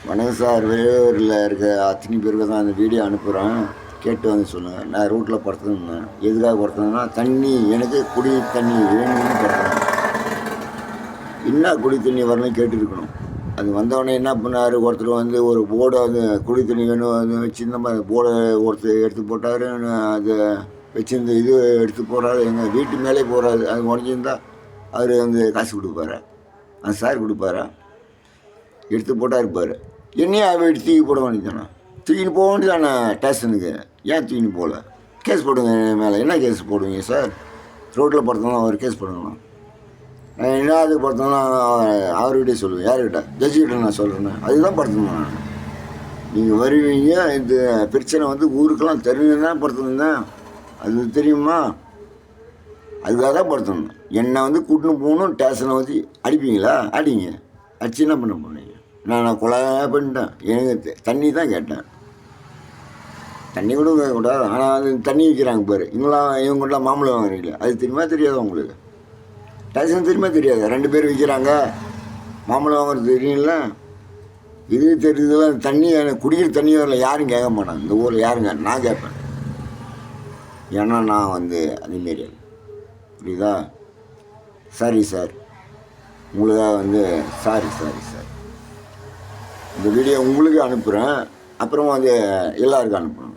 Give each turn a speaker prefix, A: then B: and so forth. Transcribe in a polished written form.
A: வணக்கம் சார். வெளியூரில் இருக்க அத்தனை பேருக்கு தான் அந்த வீடியோ அனுப்புகிறேன். கேட்டு வந்து சொல்லுங்கள். நான் ரோட்டில் படுத்துருந்தேன். எதுக்காக படுத்துனேன்னா, தண்ணி எனக்கு குடி தண்ணி வேணும்னு படுத்துனேன். என்ன குடி தண்ணி வரணும்னு கேட்டுருக்கணும். அது வந்தவொடனே என்ன பண்ணார், ஒருத்தர் வந்து ஒரு போர்டை வந்து குடி தண்ணி வேணும் அது வச்சுருந்த போர்டை ஒருத்தர் எடுத்து போட்டார். அதை வச்சுருந்து இது எடுத்து போகிறாரு. எங்கள் வீட்டு மேலே போகிறாரு. அது உடஞ்சிருந்தா அவர் வந்து காசு கொடுப்பாரு. அந்த சார் கொடுப்பாரா, எடுத்து போட்டால் இருப்பார். என்னையும் அதை எடுத்து தூக்கி போட வேண்டியதானே, தூக்கின்னு போக வேண்டியதானே ஸ்டேஷனுக்கு. ஏன் தூக்கின்னு போகல? கேஸ் போடுங்க மேலே. என்ன கேஸ் போடுவீங்க சார்? ரோட்டில் படுத்தோம்னா அவர் கேஸ் போடுங்கண்ணா. நான் என்ன அதுக்கு படுத்தோம்னா அவர்கிட்டே சொல்லுவேன். யார்கிட்ட? ஜட்ஜிக்கிட்ட நான் சொல்கிறேன். அதுதான் படுத்தணும். நான் நீங்கள் வருவீங்க, இந்த பிரச்சனை வந்து ஊருக்கெல்லாம் தெரிஞ்சு தான் படுத்தணும். அது தெரியுமா? அதுக்காக தான் படுத்தணும். என்னை வந்து கூட்டின்னு போகணும், ஸ்டேஷனை வந்து அடிப்பீங்களா? அடிங்க. அடிச்சு என்ன பண்ண போனீங்க? நான் கொலை பண்ணிட்டேன். எனக்கு தண்ணி தான் கேட்டேன். தண்ணி கூட கேட்கக்கூடாது. ஆனால் அது தண்ணி விற்கிறாங்க பாரு. இவங்களாம் மாம்பழம் வாங்குறீங்களே, அது தெரியுமா தெரியாதா உங்களுக்கு? ஸ்டேஷன் தெரியுமா தெரியாது? 2 பேர் விற்கிறாங்க, மாம்பழம் வாங்குறது தெரியுங்களா? இது தெரியுதுல. தண்ணி எனக்கு குடிக்கிற தண்ணி வரல, யாரும் கேட்க மாட்டாங்க இந்த ஊரில். யாருங்க? நான் கேட்பேன். ஏன்னா நான் வந்து அதேமாரி புரியுதா? சாரி சார், உங்களுக்காக வந்து சாரி சாரி சார். இந்த வீடியோ உங்களுக்கு அனுப்புகிறேன். அப்புறமா வந்து எல்லாருக்கும் அனுப்புகிறேன்.